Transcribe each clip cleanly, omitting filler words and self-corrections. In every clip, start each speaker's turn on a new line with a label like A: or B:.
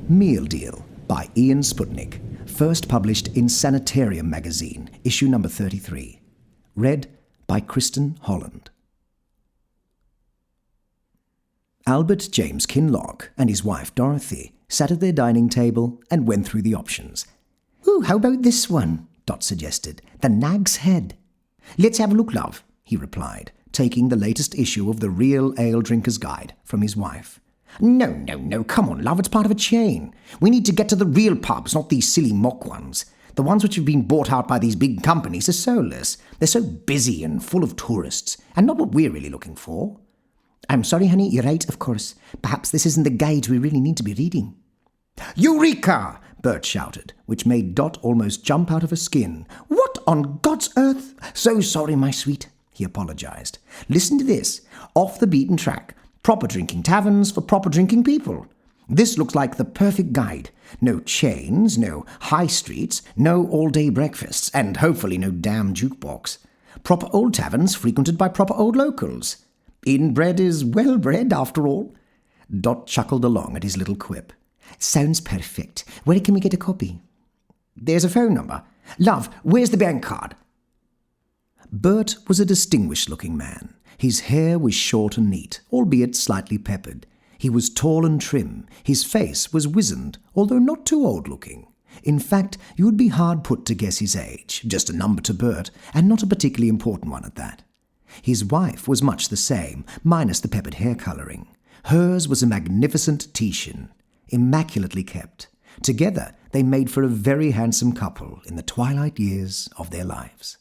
A: Meal Deal by Ian Sputnik, first published in Sanitarium magazine, issue number 33. Read by Kristin Holland. Albert James Kinloch and his wife Dorothy sat at their dining table and went through the options. "Ooh, how about this one?" Dot suggested. "The Nag's Head." "Let's have a look, love," he replied, taking the latest issue of the Real Ale Drinker's Guide from his wife. No, come on, love, it's part of a chain. We need to get to the real pubs, not these silly mock ones. The ones which have been bought out by these big companies are soulless. They're so busy and full of tourists, and not what we're really looking for. I'm sorry, honey, you're right, of course. Perhaps this isn't the guide we really need to be reading. "Eureka!" Bert shouted, which made Dot almost jump out of her skin. "What on God's earth?" "So sorry, my sweet," he apologized. "Listen to this. Off the beaten track. Proper drinking taverns for proper drinking people. This looks like the perfect guide. No chains, no high streets, no all-day breakfasts, and hopefully no damn jukebox. Proper old taverns frequented by proper old locals. Inbred is well bred, after all." Dot chuckled along at his little quip. "Sounds perfect. Where can we get a copy?" "There's a phone number. Love, where's the bank card?" Bert was a distinguished-looking man. His hair was short and neat, albeit slightly peppered. He was tall and trim. His face was wizened, although not too old-looking. In fact, you would be hard put to guess his age, just a number to Bert, and not a particularly important one at that. His wife was much the same, minus the peppered hair colouring. Hers was a magnificent Titian, immaculately kept. Together, they made for a very handsome couple in the twilight years of their lives.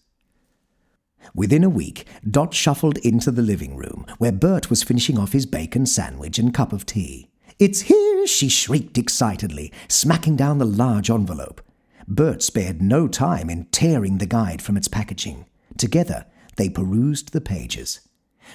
A: Within a week, Dot shuffled into the living room, where Bert was finishing off his bacon sandwich and cup of tea. "It's here!" she shrieked excitedly, smacking down the large envelope. Bert spared no time in tearing the guide from its packaging. Together, they perused the pages.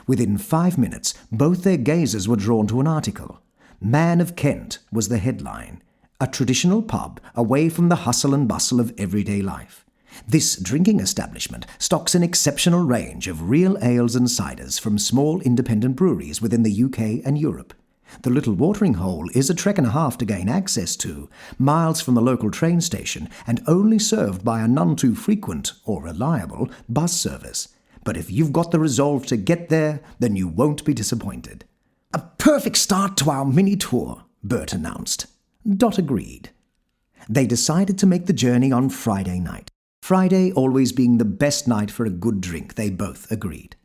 A: Within 5 minutes, both their gazes were drawn to an article. "Man of Kent" was the headline. A traditional pub away from the hustle and bustle of everyday life. This drinking establishment stocks an exceptional range of real ales and ciders from small independent breweries within the UK and Europe. The little watering hole is a trek and a half to gain access to, miles from the local train station, and only served by a none too frequent or reliable bus service. But if you've got the resolve to get there, then you won't be disappointed. "A perfect start to our mini tour," Bert announced. Dot agreed. They decided to make the journey on Friday night. Friday always being the best night for a good drink, they both agreed.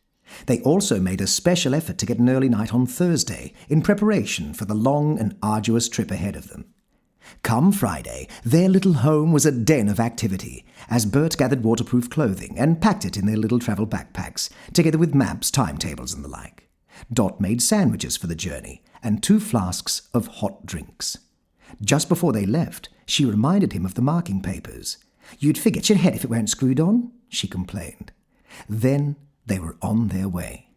A: They also made a special effort to get an early night on Thursday, in preparation for the long and arduous trip ahead of them. Come Friday, their little home was a den of activity, as Bert gathered waterproof clothing and packed it in their little travel backpacks, together with maps, timetables and the like. Dot made sandwiches for the journey, and 2 flasks of hot drinks. Just before they left, she reminded him of the marking papers. "You'd forget your head if it weren't screwed on," she complained. Then they were on their way.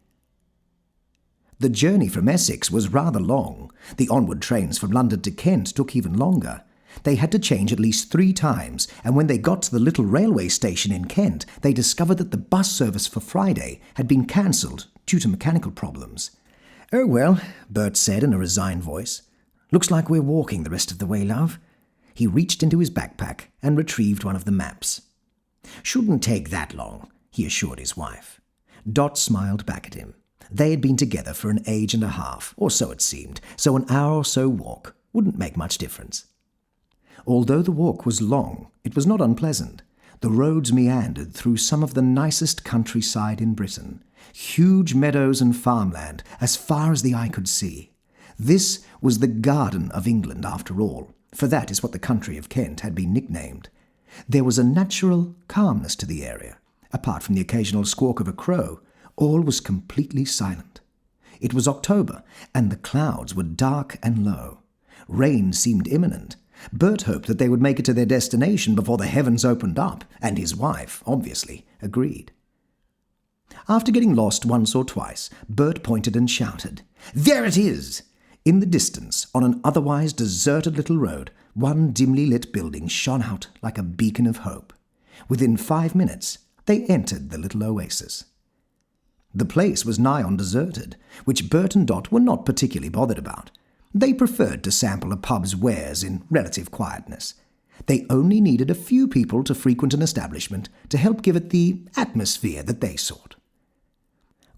A: The journey from Essex was rather long. The onward trains from London to Kent took even longer. They had to change at least 3 times, and when they got to the little railway station in Kent, they discovered that the bus service for Friday had been cancelled due to mechanical problems. "Oh well," Bert said in a resigned voice. "Looks like we're walking the rest of the way, love." He reached into his backpack and retrieved one of the maps. "Shouldn't take that long," he assured his wife. Dot smiled back at him. They had been together for an age and a half, or so it seemed, so an hour or so walk wouldn't make much difference. Although the walk was long, it was not unpleasant. The roads meandered through some of the nicest countryside in Britain, huge meadows and farmland as far as the eye could see. This was the Garden of England, after all, for that is what the country of Kent had been nicknamed. There was a natural calmness to the area. Apart from the occasional squawk of a crow, all was completely silent. It was October, and the clouds were dark and low. Rain seemed imminent. Bert hoped that they would make it to their destination before the heavens opened up, and his wife, obviously, agreed. After getting lost once or twice, Bert pointed and shouted, "There it is!" In the distance, on an otherwise deserted little road, one dimly lit building shone out like a beacon of hope. Within 5 minutes, they entered the little oasis. The place was nigh on deserted, which Bert and Dot were not particularly bothered about. They preferred to sample a pub's wares in relative quietness. They only needed a few people to frequent an establishment to help give it the atmosphere that they sought.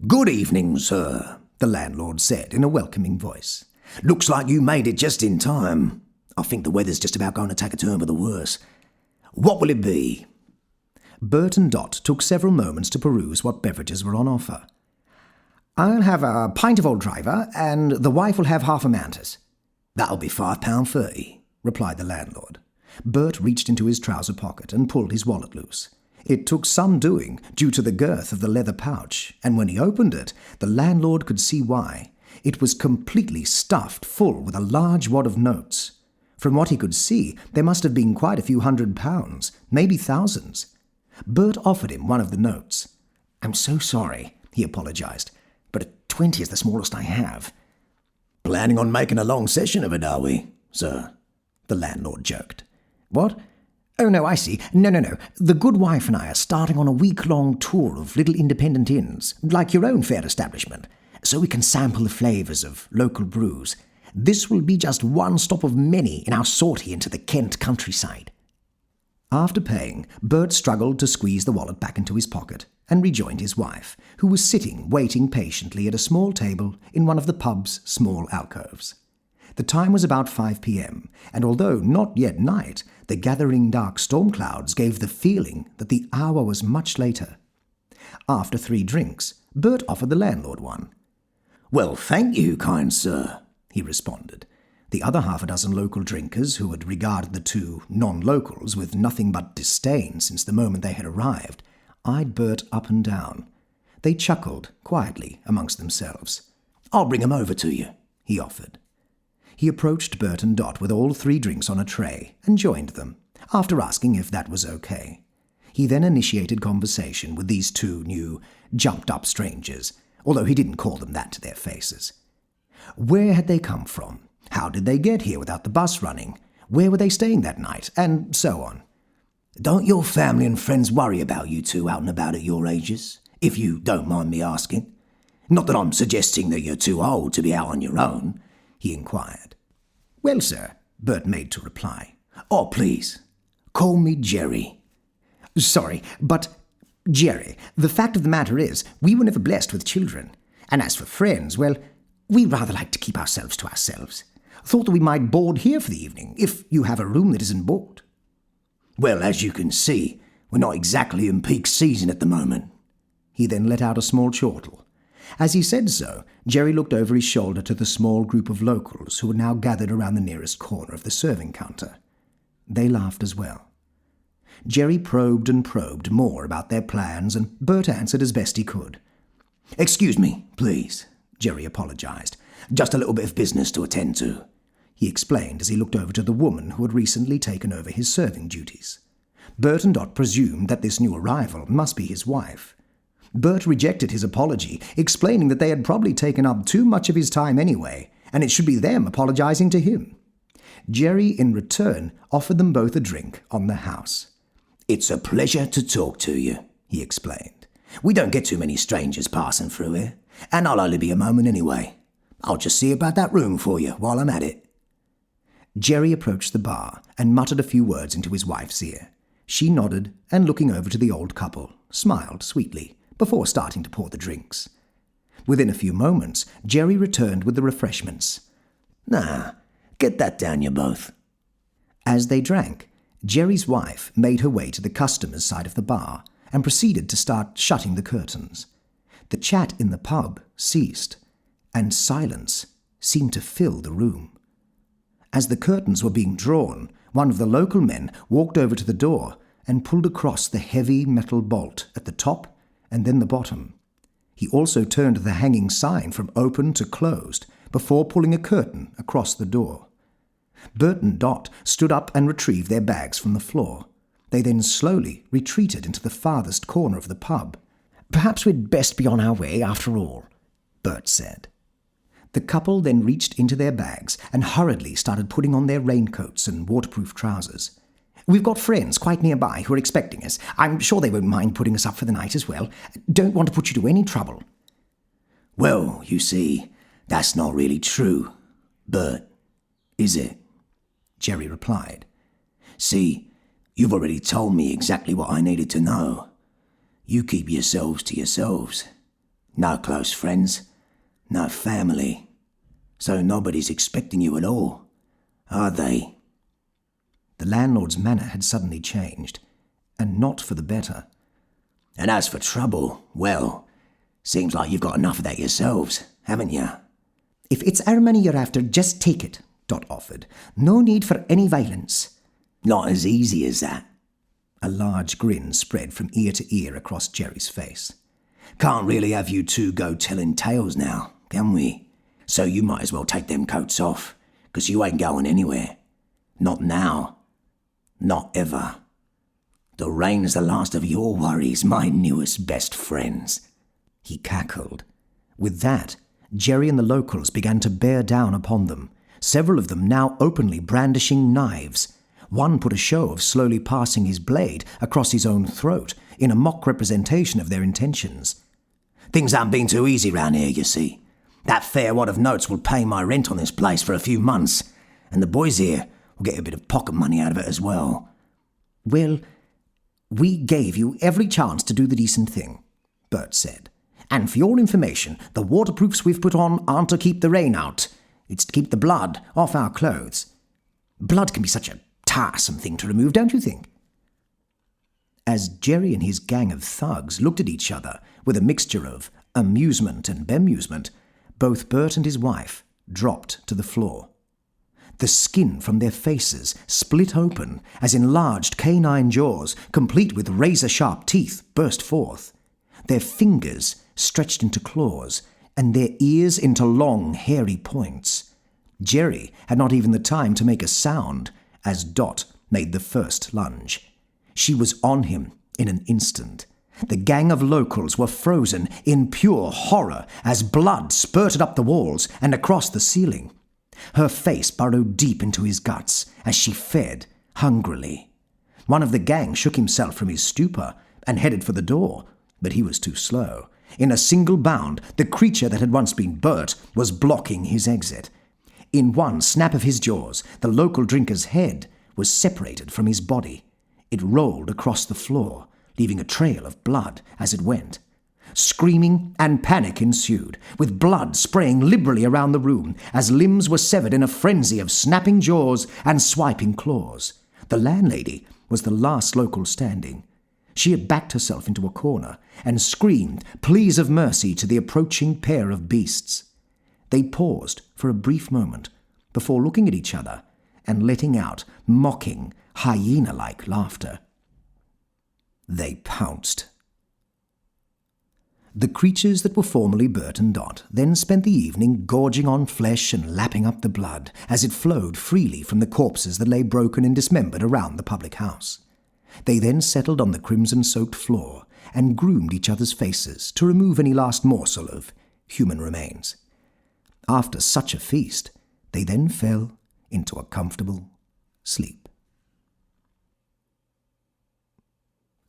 A: "Good evening, sir," the landlord said in a welcoming voice. "Looks like you made it just in time. I think the weather's just about going to take a turn for the worse. What will it be?" Bert and Dot took several moments to peruse what beverages were on offer. "I'll have a pint of old driver, and the wife will have half a mantis." "That'll be £5.30, replied the landlord. Bert reached into his trouser pocket and pulled his wallet loose. It took some doing, due to the girth of the leather pouch, and when he opened it, the landlord could see why. It was completely stuffed full with a large wad of notes. From what he could see, there must have been quite a few £100s, maybe thousands. Bert offered him one of the notes. "I'm so sorry," he apologized, "but a 20 is the smallest I have." "Planning on making a long session of it, are we, sir?" the landlord joked. "What? Oh, no, I see. No. The good wife and I are starting on a week-long tour of little independent inns, like your own fair establishment, so we can sample the flavours of local brews. This will be just one stop of many in our sortie into the Kent countryside." After paying, Bert struggled to squeeze the wallet back into his pocket and rejoined his wife, who was sitting waiting patiently at a small table in one of the pub's small alcoves. The time was about 5 p.m, and although not yet night, the gathering dark storm clouds gave the feeling that the hour was much later. After 3 drinks, Bert offered the landlord one. "Well, thank you, kind sir," he responded. The other half a dozen local drinkers, who had regarded the 2 non-locals with nothing but disdain since the moment they had arrived, eyed Bert up and down. They chuckled quietly amongst themselves. "I'll bring 'em over to you," he offered. He approached Bert and Dot with all 3 drinks on a tray and joined them, after asking if that was okay. He then initiated conversation with these 2 new, jumped-up strangers, although he didn't call them that to their faces. Where had they come from? How did they get here without the bus running? Where were they staying that night? And so on. "Don't your family and friends worry about you 2 out and about at your ages, if you don't mind me asking? Not that I'm suggesting that you're too old to be out on your own," he inquired. "Well, sir," Bert made to reply. "Oh, please, call me Jerry." "Sorry, but, Jerry, the fact of the matter is, we were never blessed with children. And as for friends, well, we rather like to keep ourselves to ourselves. Thought that we might board here for the evening, if you have a room that isn't booked." "Well, as you can see, we're not exactly in peak season at the moment." He then let out a small chortle. As he said so, Jerry looked over his shoulder to the small group of locals who were now gathered around the nearest corner of the serving counter. They laughed as well. Jerry probed and probed more about their plans, and Bert answered as best he could. "Excuse me, please," Jerry apologized. "Just a little bit of business to attend to," he explained as he looked over to the woman who had recently taken over his serving duties. Bert and Dot presumed that this new arrival must be his wife. Bert rejected his apology, explaining that they had probably taken up too much of his time anyway, and it should be them apologizing to him. Jerry, in return, offered them both a drink on the house. "It's a pleasure to talk to you," he explained. "We don't get too many strangers passing through here, and I'll only be a moment anyway. I'll just see about that room for you while I'm at it." Jerry approached the bar and muttered a few words into his wife's ear. She nodded and, looking over to the old couple, smiled sweetly before starting to pour the drinks. Within a few moments, Jerry returned with the refreshments. "Nah, get that down you both." As they drank, Jerry's wife made her way to the customers' side of the bar and proceeded to start shutting the curtains. The chat in the pub ceased, and silence seemed to fill the room. As the curtains were being drawn, one of the local men walked over to the door and pulled across the heavy metal bolt at the top and then the bottom. He also turned the hanging sign from open to closed before pulling a curtain across the door. Bert and Dot stood up and retrieved their bags from the floor. They then slowly retreated into the farthest corner of the pub. "Perhaps we'd best be on our way after all," Bert said. The couple then reached into their bags and hurriedly started putting on their raincoats and waterproof trousers. "We've got friends quite nearby who are expecting us. I'm sure they won't mind putting us up for the night as well. Don't want to put you to any trouble." "Well, you see, that's not really true,"
B: "Bert, is it?" Jerry replied. "See, you've already told me exactly what I needed to know. You keep yourselves to yourselves. No close friends, no family. So nobody's expecting you at all, are they?"
A: The landlord's manner had suddenly changed, and not for the better.
B: "And as for trouble, well, seems like you've got enough of that yourselves, haven't you?"
A: "If it's our money you're after, just take it," Dot offered. "No need for any violence."
B: "Not as easy as that."
A: A large grin spread from ear to ear across Jerry's face.
B: "Can't really have you two go telling tales now, can we? So you might as well take them coats off, 'cause you ain't going anywhere. Not now. Not ever. The rain's the last of your worries, my newest best friends."
A: He cackled. With that, Jerry and the locals began to bear down upon them, several of them now openly brandishing knives. One put a show of slowly passing his blade across his own throat in a mock representation of their intentions.
B: "Things haven't been too easy round here, you see. That fair wad of notes will pay my rent on this place for a few months, and the boys here will get a bit of pocket money out of it as well."
A: "Well, we gave you every chance to do the decent thing," Bert said. "And for your information, the waterproofs we've put on aren't to keep the rain out. It's to keep the blood off our clothes. Blood can be such a tiresome thing to remove, don't you think?" As Jerry and his gang of thugs looked at each other with a mixture of amusement and bemusement, both Bert and his wife dropped to the floor. The skin from their faces split open as enlarged canine jaws, complete with razor-sharp teeth, burst forth. Their fingers stretched into claws, and their ears into long, hairy points. Jerry had not even the time to make a sound as Dot made the first lunge. She was on him in an instant. The gang of locals were frozen in pure horror as blood spurted up the walls and across the ceiling. Her face burrowed deep into his guts as she fed hungrily. One of the gang shook himself from his stupor and headed for the door, but he was too slow. In a single bound, the creature that had once been Bert was blocking his exit. In one snap of his jaws, the local drinker's head was separated from his body. It rolled across the floor, leaving a trail of blood as it went. Screaming and panic ensued, with blood spraying liberally around the room as limbs were severed in a frenzy of snapping jaws and swiping claws. The landlady was the last local standing. She had backed herself into a corner and screamed pleas of mercy to the approaching pair of beasts. They paused for a brief moment before looking at each other and letting out mocking, hyena-like laughter. They pounced. The creatures that were formerly Bert and Dot then spent the evening gorging on flesh and lapping up the blood as it flowed freely from the corpses that lay broken and dismembered around the public house. They then settled on the crimson-soaked floor and groomed each other's faces to remove any last morsel of human remains. After such a feast, they then fell into a comfortable sleep.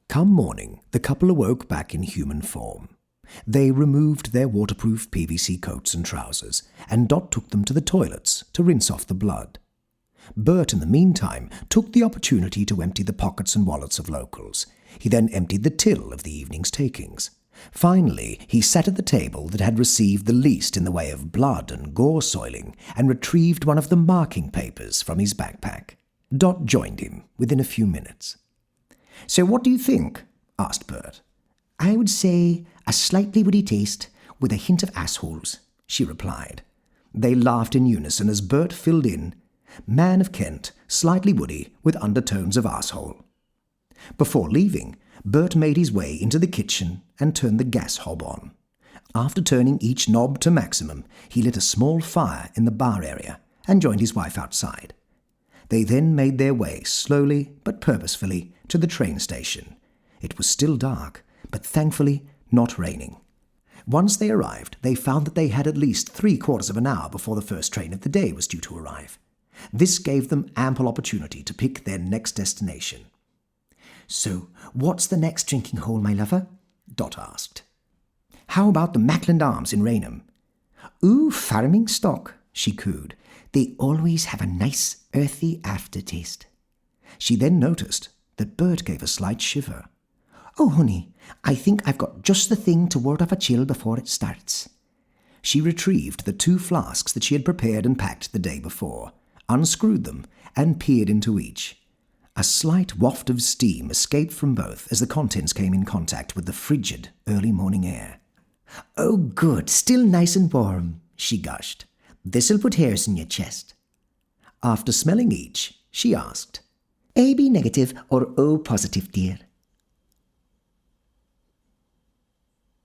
A: Come morning, the couple awoke back in human form. They removed their waterproof PVC coats and trousers, and Dot took them to the toilets to rinse off the blood. Bert, in the meantime, took the opportunity to empty the pockets and wallets of locals. He then emptied the till of the evening's takings. Finally, he sat at the table that had received the least in the way of blood and gore soiling, and retrieved one of the marking papers from his backpack. Dot joined him within a few minutes. "So what do you think?" asked Bert. "I would say a slightly woody taste with a hint of assholes," she replied. They laughed in unison as Bert filled in, "Man of Kent, slightly woody with undertones of asshole." Before leaving, Bert made his way into the kitchen and turned the gas hob on. After turning each knob to maximum, he lit a small fire in the bar area and joined his wife outside. They then made their way slowly but purposefully to the train station. It was still dark, but thankfully not raining. Once they arrived, they found that they had at least 3/4 of an hour before the first train of the day was due to arrive. This gave them ample opportunity to pick their next destination. "So, what's the next drinking hole, my lover?" Dot asked. "How about the Mackland Arms in Raynham?" "Ooh, farming stock," she cooed. "They always have a nice, earthy aftertaste." She then noticed that Bert gave a slight shiver. "Oh, honey, I think I've got just the thing to ward off a chill before it starts." She retrieved the 2 flasks that she had prepared and packed the day before, unscrewed them, and peered into each. A slight waft of steam escaped from both as the contents came in contact with the frigid early morning air. "Oh, good, still nice and warm," she gushed. "This'll put hairs in your chest." After smelling each, she asked, "AB negative or O positive, dear?"